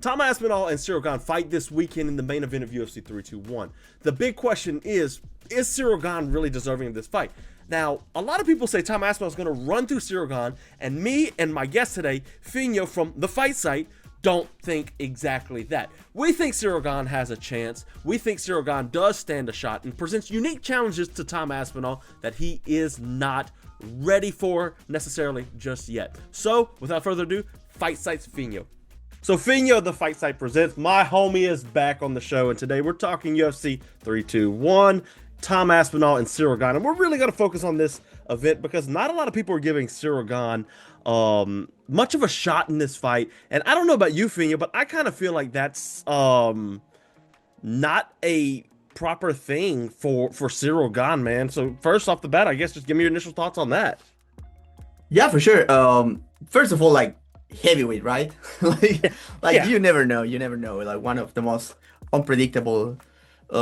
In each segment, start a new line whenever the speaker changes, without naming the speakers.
Tom Aspinall and Ciryl Gane fight this weekend in the main event of UFC 321. The big question is Ciryl Gane really deserving of this fight? Now, a lot of people say Tom Aspinall is going to run through Ciryl Gane, and me and my guest today, Feno from the Fight Site, don't think exactly that. We think Ciryl Gane has a chance. We think Ciryl Gane does stand a shot and presents unique challenges to Tom Aspinall that he is not ready for necessarily just yet. So, without further ado, Fight Site's Feno. So Feno of the Fight Site Presents, my homie is back on the show, and today we're talking UFC 321, Tom Aspinall and Ciryl Gane. And we're really going to focus on this event because not a lot of people are giving Ciryl Gane much of a shot in this fight. And I don't know about you, Feno, but I kind of feel like that's not a proper thing for Ciryl Gane, man. So first off the bat, I guess just give me your initial thoughts on that.
Yeah, for sure. First of all, like heavyweight, right? like you never know. Like one of the most unpredictable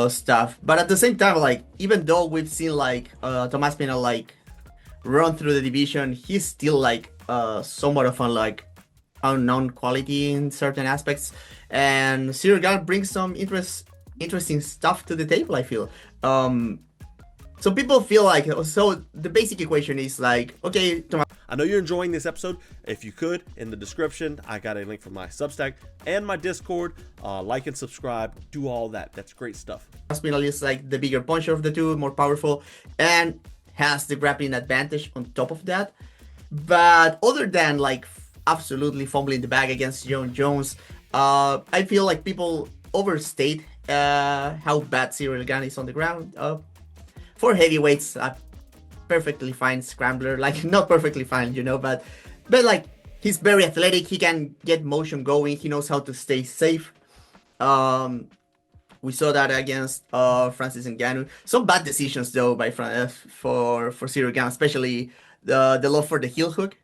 stuff. But at the same time, like even though we've seen like Tom Aspinall like run through the division, he's still like somewhat of a like unknown quality in certain aspects. And Ciryl Gane brings some interesting stuff to the table, I feel. So people feel like, so the basic equation is like, okay,
I know you're enjoying this episode. If you could, in the description, I got a link for my Substack and my Discord. Like and subscribe, do all that. That's great stuff.
Aspinall is like the bigger puncher of the two, more powerful, and has the grappling advantage on top of that. But other than like absolutely fumbling the bag against Jon Jones, I feel like people overstate how bad Ciryl Gane is on the ground. For heavyweights, perfectly fine scrambler, like not perfectly fine, but like he's very athletic. He can get motion going. He knows how to stay safe. We saw that against Francis Ngannou. Some bad decisions though by for Ciryl Gane, especially the love for the heel hook.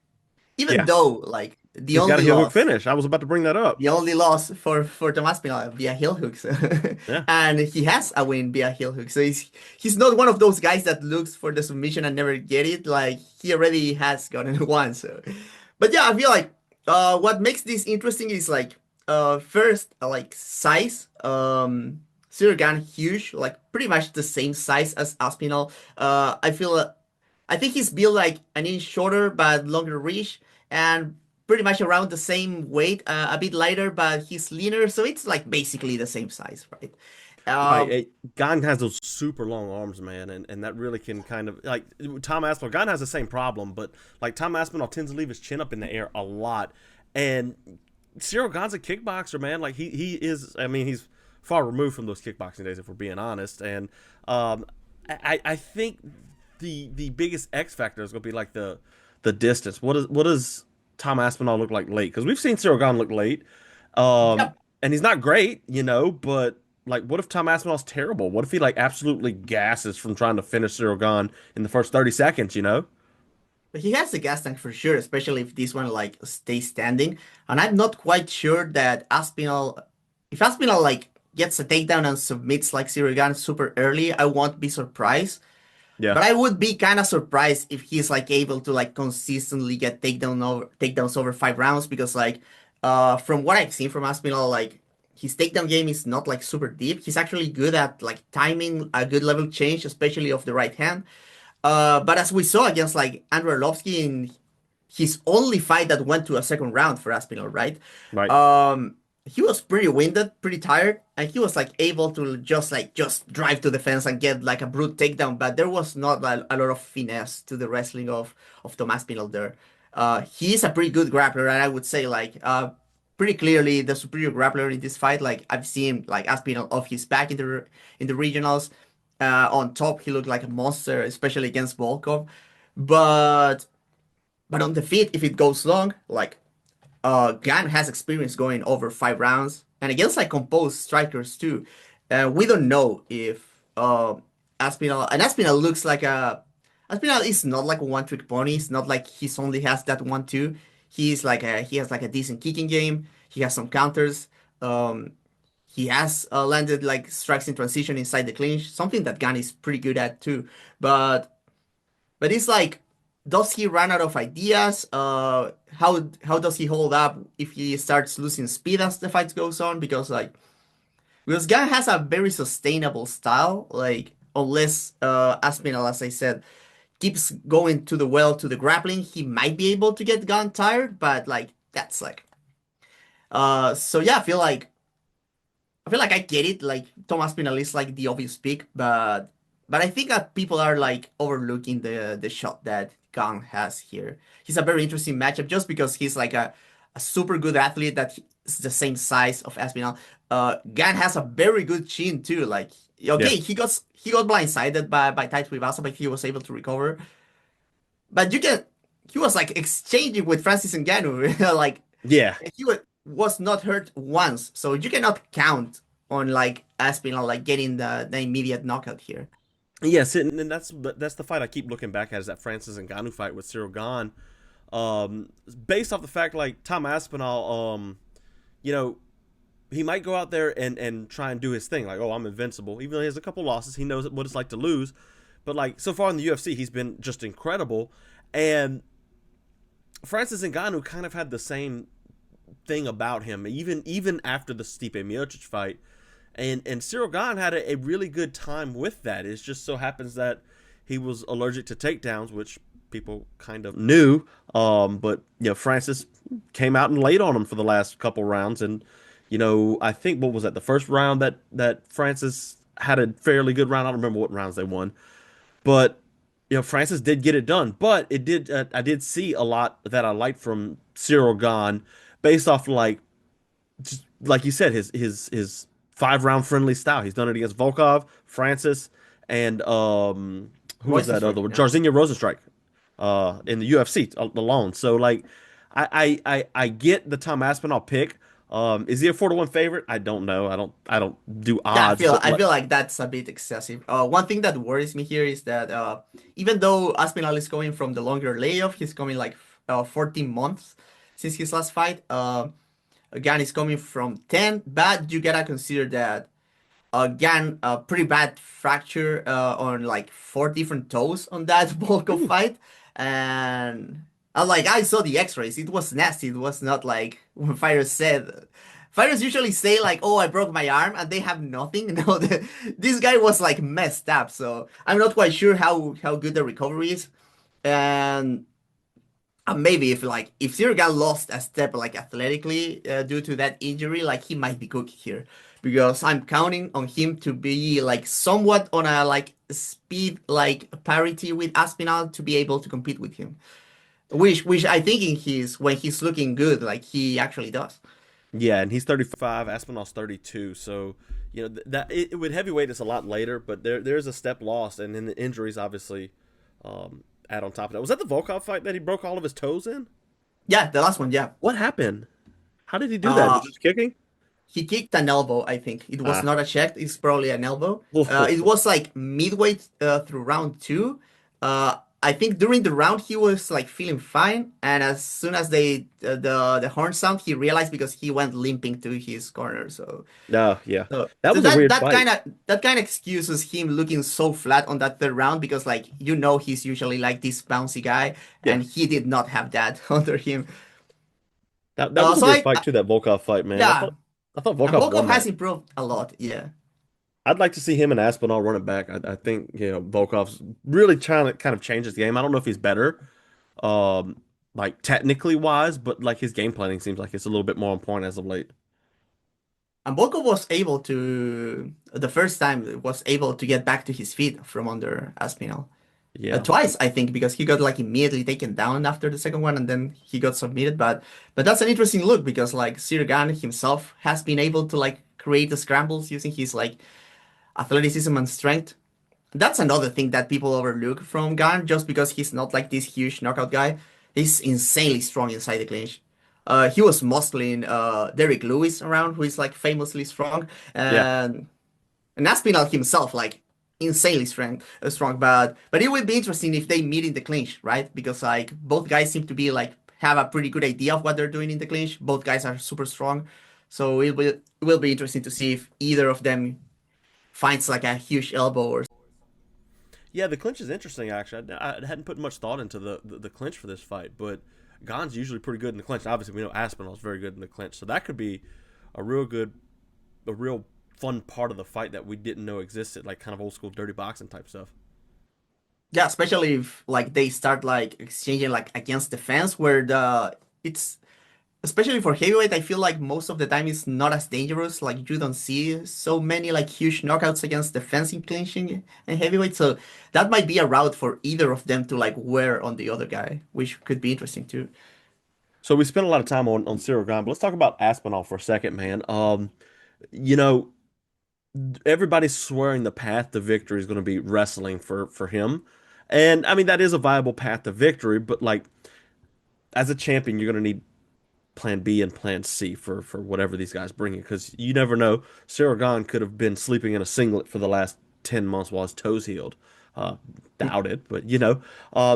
Even though like
He's got a heel hook finish. I was about to bring that up.
The only loss for Tom Aspinall via heel hooks.
Yeah.
And he has a win via heel hook. So he's not one of those guys that looks for the submission and never get it. Like he already has gotten one. So, but yeah, I feel like what makes this interesting is like first like size. Ciryl Gane huge, like pretty much the same size as Aspinall. I think he's built like an inch shorter but longer reach, and pretty much around the same weight, a bit lighter, but he's leaner, so it's like basically the same size, right?
Gane has those super long arms, man, and that really can kind of like Tom Aspinall. Gane has the same problem, but like Tom Aspinall tends to leave his chin up in the air a lot, and Ciryl Gane's a kickboxer, man. Like he is. I mean, he's far removed from those kickboxing days, if we're being honest. And I think the biggest X factor is going to be like the distance. What does Tom Aspinall look like late? Because we've seen Ciryl Gane look late, and he's not great, but like, what if Tom Aspinall's terrible? What if he like absolutely gasses from trying to finish Ciryl Gane in the first 30 seconds,
But he has the gas tank for sure, especially if this one like stays standing. And I'm not quite sure that if Aspinall like gets a takedown and submits like Ciryl Gane super early, I won't be surprised.
Yeah.
But I would be kind of surprised if he's like able to like consistently get takedowns over 5 rounds, because like from what I've seen from Aspinall, like his takedown game is not like super deep. He's actually good at like timing a good level change, especially off the right hand. But as we saw against like Andrei Arlovski in his only fight that went to a second round for Aspinall, right?
Right.
He was pretty winded, pretty tired, and he was like able to just drive to the fence and get like a brute takedown. But there was not a lot of finesse to the wrestling of Tom Aspinall there. He is a pretty good grappler, and I would say like pretty clearly the superior grappler in this fight. Like I've seen like Aspinall off his back in the regionals. On top, he looked like a monster, especially against Volkov. But on the feet, if it goes long, like Gane has experience going over 5 rounds, and against like composed strikers too. We don't know if Aspinall looks like Aspinall is not like a one-trick pony. It's not like he only has that 1-2. He has like a decent kicking game. He has some counters. He has landed like strikes in transition inside the clinch, something that Gane is pretty good at too. But it's like does he run out of ideas? How does he hold up if he starts losing speed as the fight goes on? Because Gane has a very sustainable style, like unless Aspinall, as I said, keeps going to the well to the grappling, he might be able to get Gane tired, but like that's like so yeah, I feel like I get it. Like Tom Aspinall is like the obvious pick, but I think that people are like overlooking the shot that Gang has here. He's a very interesting matchup just because he's like a super good athlete that is the same size of Aspinall. Gan has a very good chin too. Like
Yeah.
okay, he got blindsided by tight Rivasa, but he was able to recover. But he was like exchanging with Francis Ngannou, like
Yeah.
he was not hurt once, so you cannot count on like Aspinall like getting the immediate knockout here.
Yes, and that's the fight I keep looking back at is that Francis Ngannou fight with Ciryl Gane. Based off the fact like Tom Aspinall, you know, he might go out there and try and do his thing, like, oh, I'm invincible. Even though he has a couple losses, he knows what it's like to lose. But like so far in the UFC, he's been just incredible. And Francis Ngannou kind of had the same thing about him, even after the Stipe Miocic fight. And Ciryl Gane had a really good time with that. It just so happens that he was allergic to takedowns, which people kind of knew. But Francis came out and laid on him for the last couple rounds, and I think what was that the first round that Francis had a fairly good round. I don't remember what rounds they won, but Francis did get it done. But it did I did see a lot that I liked from Ciryl Gane based off just like you said, his 5 round friendly style. He's done it against Volkov, Francis, and who was that
Royce
other one?
yeah.
Jairzinho Rozenstruik, in the UFC alone. So like, I get the Tom Aspinall pick. Is he a 4-1 favorite? I don't know. I don't do
Yeah, I
odds,
feel
but
I
like,
feel like that's a bit excessive. One thing that worries me here is that even though Aspinall is coming from the longer layoff, he's coming like 14 months since his last fight. Again, he's coming from 10, but you gotta consider that again, a pretty bad fracture on like 4 different toes on that bulk of fight. And I saw the x-rays. It was nasty. It was not like when fighters said. Fighters usually say like, "Oh, I broke my arm," and they have nothing. No, this guy was like messed up. So I'm not quite sure how good the recovery is. And maybe if Sirga lost a step like athletically due to that injury, like he might be cooked here because I'm counting on him to be like somewhat on a like speed like parity with Aspinall to be able to compete with him. Which I think in his when he's looking good, like he actually does.
yeah, and he's 35. Aspinall's 32. So with heavyweight it's a lot later, but there's a step lost, and then the injuries obviously add on top of that. Was that the Volkov fight that he broke all of his toes in?
Yeah, the last one, yeah.
What happened? How did he do that?
Uh,
Was it just kicking?
He kicked an elbow, I think. It was
Ah.
not a check, it's probably an elbow. It was like midway through round two. I think during the round he was like feeling fine, and as soon as the horn sound, he realized because he went limping to his corner. So,
No, yeah.
so,
That
so
was a
that
weird
that
fight.
kind of that kind of excuses him looking so flat on that third round because like he's usually like this bouncy guy,
Yeah.
and he did not have that under him.
That was a
So
weird fight too, that Volkov fight, man. I
yeah,
thought I thought
and
Volkov
Volkov
won
has
that.
improved a lot. Yeah.
I'd like to see him and Aspinall run it back. I think, Volkov's really trying to kind of change his game. I don't know if he's better, um, like technically wise, but like his game planning seems like it's a little bit more on point as of late.
And Volkov was able to, the first time, was able to get back to his feet from under Aspinall.
Yeah.
Twice, I think, because he got like immediately taken down after the second one, and then he got submitted. But that's an interesting look because like Sirgan himself has been able to like create the scrambles using his like athleticism and strength. That's another thing that people overlook from Gan, just because he's not like this huge knockout guy. He's insanely strong inside the clinch. He was muscling Derek Lewis around, who is like famously strong,
Yeah.
and Aspinall himself, like insanely strong. But it will be interesting if they meet in the clinch, right? Because like both guys seem to be like have a pretty good idea of what they're doing in the clinch. Both guys are super strong, so it will be interesting to see if either of them finds like a huge elbow or
Yeah, the clinch is interesting. Actually, I hadn't put much thought into the clinch for this fight, but Gane's usually pretty good in the clinch. Obviously, we know Aspinall's very good in the clinch, so that could be a real good, a real fun part of the fight that we didn't know existed, like kind of old school dirty boxing type stuff.
Yeah, especially if like they start like exchanging like against the fence where the it's especially for heavyweight, I feel like most of the time it's not as dangerous. Like you don't see so many like huge knockouts against the fencing clinching and heavyweight. So that might be a route for either of them to like wear on the other guy, which could be interesting too.
So we spent a lot of time on Ciryl Gane, but let's talk about Aspinall for a second, man. You know, everybody's swearing the path to victory is going to be wrestling for him, and I mean that is a viable path to victory. But like as a champion, you're going to need plan B and plan C for whatever these guys bring you because you never know. Ciryl Gane could have been sleeping in a singlet for the last 10 months while his toes healed. Uh, doubt it, but you know.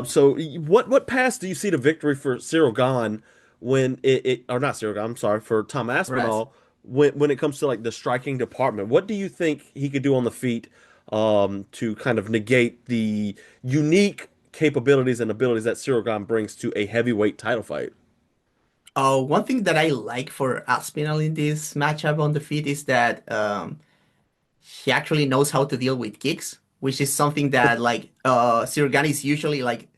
So what path do you see to victory for Ciryl Gane when it or not Ciryl Gane, I'm sorry, for Tom
Right.
Aspinall when it comes to like the striking department? What do you think he could do on the feet to kind of negate the unique capabilities and abilities that Ciryl Gane brings to a heavyweight title fight?
One thing that I like for Aspinall in this matchup on the feet is that he actually knows how to deal with kicks, which is something that like Sirgan is usually like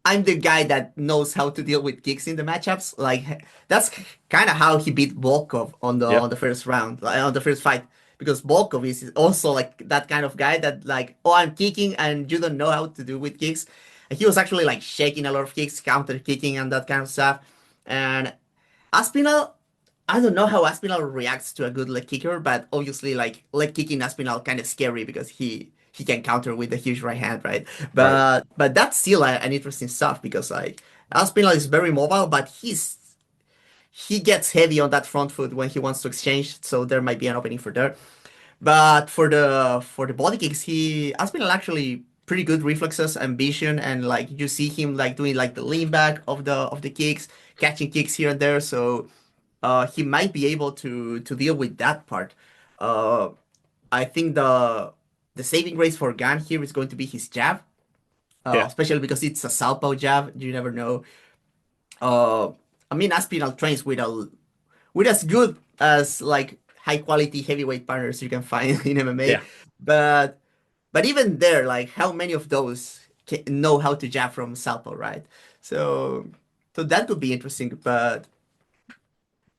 I'm the guy that knows how to deal with kicks in the matchups. Like that's kind of how he beat Volkov
Yeah.
on the first round, like, on the first fight, because Volkov is also like that kind of guy that like, oh, I'm kicking and you don't know how to do with kicks. And he was actually like shaking a lot of kicks, counter kicking and that kind of stuff. And Aspinall, I don't know how Aspinall reacts to a good leg kicker, but obviously like leg kicking Aspinall kind of scary because he can counter with a huge right hand, right?
Right.
But that's still an interesting stuff because like Aspinall is very mobile, but he gets heavy on that front foot when he wants to exchange, so there might be an opening for there. But for the body kicks, he Aspinall actually pretty good reflexes and vision, and like you see him like doing like the lean back of the kicks, catching kicks here and there. So he might be able to deal with that part. Uh, I think the saving grace for Gan here is going to be his jab,
Yeah.
especially because it's a southpaw jab. You never know. Uh, I mean, Aspinall trains with as good as like high quality heavyweight partners you can find in MMA,
Yeah.
but even there, like how many of those know how to jab from southpaw, right? So that could be interesting, but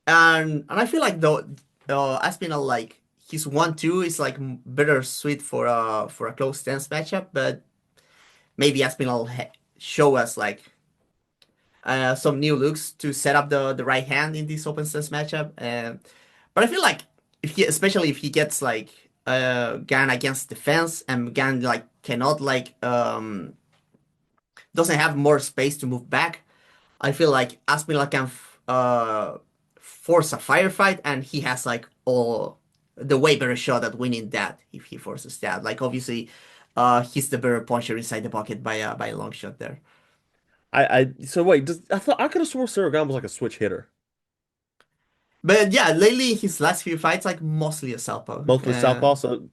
and I feel like though Aspinall like his 1-2 is like better suit for a close stance matchup, but maybe Aspinall show us like some new looks to set up the right hand in this open stance matchup. But I feel like if he, especially if he gets like Gan against defense and Gan like cannot like doesn't have more space to move back, I feel like Aspinall can force a firefight, and he has like all the way better shot at winning that if he forces that. Like obviously, he's the better puncher inside the pocket by a long shot there.
So wait, I thought I could have swore Saragon was like a switch hitter,
But yeah, lately his last few fights like mostly a southpaw.
mostly southpaw. So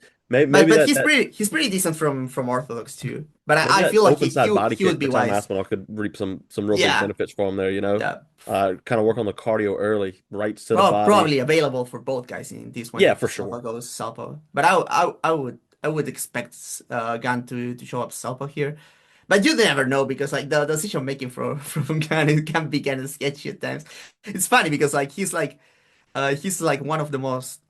But
maybe
he's pretty decent from orthodox too. But
maybe
I
that
feel like
open side body
he would
kick
be
for Tom
wise.
Aspinall could reap some real big
Yeah,
benefits for him there. You know,
yeah.
kind of work on the cardio early, right to the
Well,
body.
probably available for both guys in this one
Yeah,
if
for
Salpa
sure.
goes Salpa. But I would expect Gan to show up Salpa here. But you never know because like the decision making from Gan it can be kind of sketchy at times. It's funny because like he's like one of the most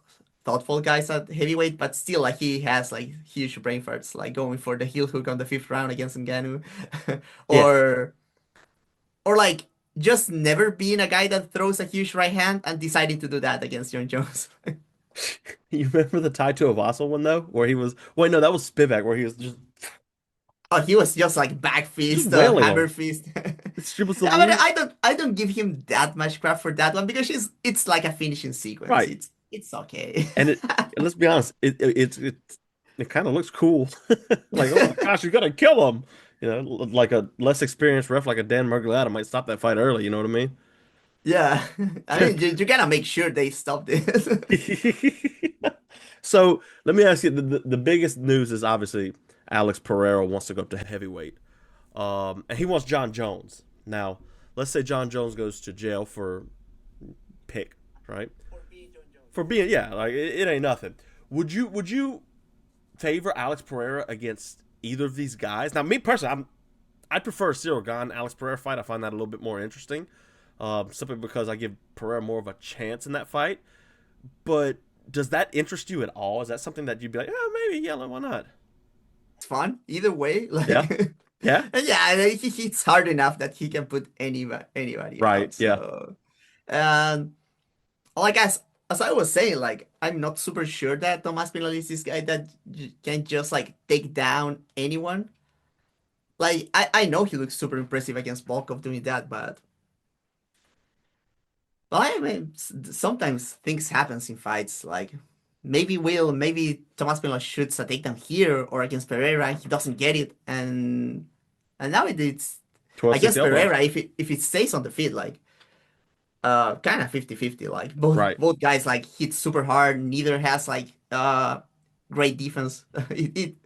thoughtful guys at heavyweight, but still like he has like huge brain farts, like going for the heel hook on the fifth round against Ngannou,
Yeah,
or like just never being a guy that throws a huge right hand and deciding to do that against John Jones.
you remember the Tai Tuivasa one though, where he was wait no, that was Spivak, where he was
Oh, he was just like back
just
fist,
wailing
hammer
him.
fist.
It was the
Yeah, but
weird,
I don't give him that much crap for that one because it's like a finishing sequence.
right?
It's okay.
And let's be honest, it kind of looks cool. Like, oh my gosh, you gotta kill him. You know, like a less experienced ref, like a Dan Murgliata, might stop that fight early. You know what I mean?
Yeah, I mean you gotta make sure they stop this.
So let me ask you: the biggest news is obviously Alex Pereira wants to go up to heavyweight. And he wants John Jones. Now, let's say John Jones goes to jail for right? For being, yeah, like it ain't nothing. Would you favor Alex Pereira against either of these guys? Now, me personally, I prefer Ciryl Gane Alex Pereira fight. I find that a little bit more interesting, simply because I give Pereira more of a chance in that fight. But does that interest you at all? Is that something that you'd be like, oh, maybe, yeah, why not?
It's fun either way. Like,
Yeah, yeah,
and yeah, he hits hard enough that he can put anybody
right,
out.
yeah,
So, and like as I was saying, like I'm not super sure that Tom Aspinall is this guy that can just like take down anyone. Like I know he looks super impressive against Volkov doing that, but well, I mean, sometimes things happens in fights. Like maybe Tom Aspinall shoots a takedown here or against Pereira, and he doesn't get it, and now it's
12-6
against
elbow,
Pereira if it stays on the feet, like kind of 50-50. Like
right,
both guys like hit super hard. Neither has like great defense. It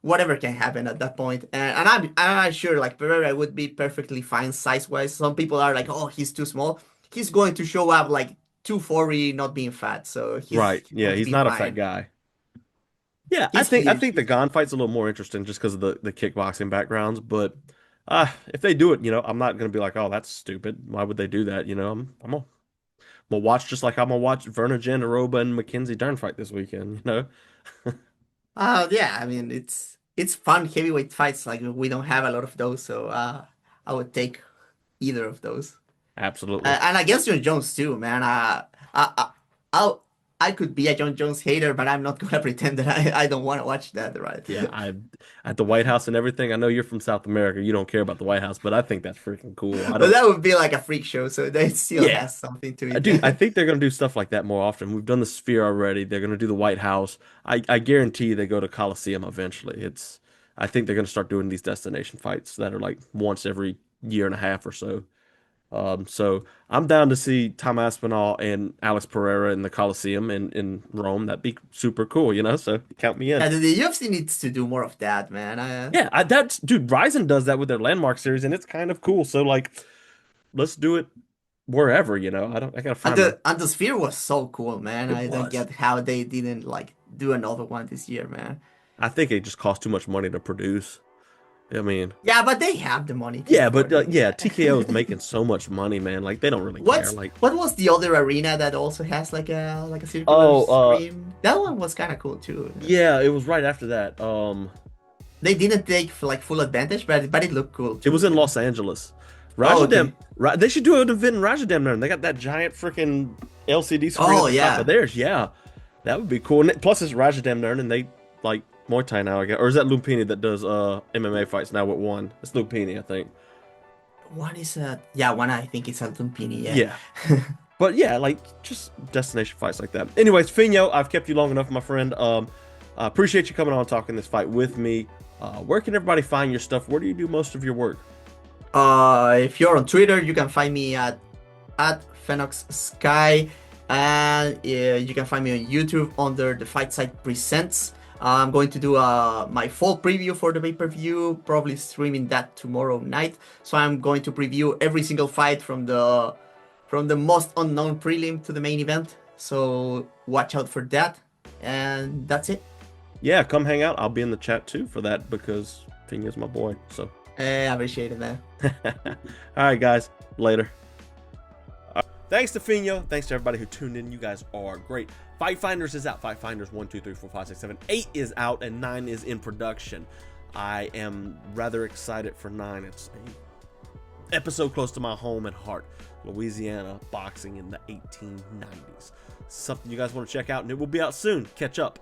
whatever can happen at that point. And I'm not sure like Pereira would be perfectly fine size wise. Some people are like, oh, he's too small. He's going to show up like 240, not being fat, so
right,
he's
yeah.
going to
He's
be
not a fat
fine.
guy. Yeah, I
He's
think I
huge.
think the Gane fight's a little more interesting just because of the kickboxing backgrounds. But if they do it, I'm not gonna be like, oh, that's stupid. Why would they do that? I'm gonna watch just like I'm gonna watch Verna Jandaroba and Mackenzie Dern fight this weekend.
Yeah, I mean it's fun heavyweight fights. Like we don't have a lot of those, so I would take either of those.
Absolutely.
And against John Jones too, man. I I could be a John Jones hater, but I'm not gonna pretend that I don't want to watch that, right?
Yeah, I at the White House and everything. I know you're from South America. You don't care about the White House, but I think that's freaking cool. I
But
don't.
that would be like a freak show, so that still
Yeah,
has something to
dude, I
it.
think they're gonna do stuff like that more often. We've done the Sphere already. They're gonna do the White House. I guarantee you they go to Coliseum eventually. I think they're gonna start doing these destination fights that are like once every year and a half or so. So I'm down to see Tom Aspinall and Alex Pereira in the Coliseum in Rome. That'd be super cool. So count me in.
And the UFC needs to do more of that, man.
Yeah, that's dude. Ryzen does that with their Landmark series, and it's kind of cool. So like, let's do it wherever. I gotta
And
find my.
the Sphere was so cool, man.
It
I don't
was.
get how they didn't like do another one this year, man.
I think it just cost too much money to produce. I mean,
Yeah, but they have the money to
yeah,
afford
but
it.
yeah, TKO is making so much money, man. Like they don't really care.
What's
Like,
what was the other arena that also has like a circular
oh,
screen? That one was kind of cool too.
yeah, it was right after that.
They didn't take like full advantage, but it looked cool
It
too.
was in Los Angeles.
Oh, okay.
Rajadam, they should do an event in Rajadam there. They got that giant freaking LCD screen
Oh
at the top
yeah.
of theirs. Yeah, that would be cool. And plus, it's Rajadam there, and they like Muay Thai now, I guess. Or is that Lumpini that does MMA fights now with one? It's Lumpini, I think.
One is a yeah. One I think it's a Lumpini. Yeah.
Yeah. But yeah, like just destination fights like that. Anyways, Feno, I've kept you long enough, my friend. I appreciate you coming on and talking this fight with me. Where can everybody find your stuff? Where do you do most of your work?
If you're on Twitter, you can find me at Fenox Sky, and you can find me on YouTube under the FightSitePresents. I'm going to do my full preview for the pay-per-view, probably streaming that tomorrow night. So I'm going to preview every single fight from the most unknown prelim to the main event. So watch out for that, and that's it.
Yeah, come hang out. I'll be in the chat too for that because Feno's my boy. So.
I appreciate it, man.
All right, guys. Later. Thanks to Feno. Thanks to everybody who tuned in. You guys are great. Fight Finders is out. Fight Finders 1, 2, 3, 4, 5, 6, 7, 8 is out, and 9 is in production. I am rather excited for 9. It's an episode close to my home and heart. Louisiana boxing in the 1890s. Something you guys want to check out, and it will be out soon. Catch up.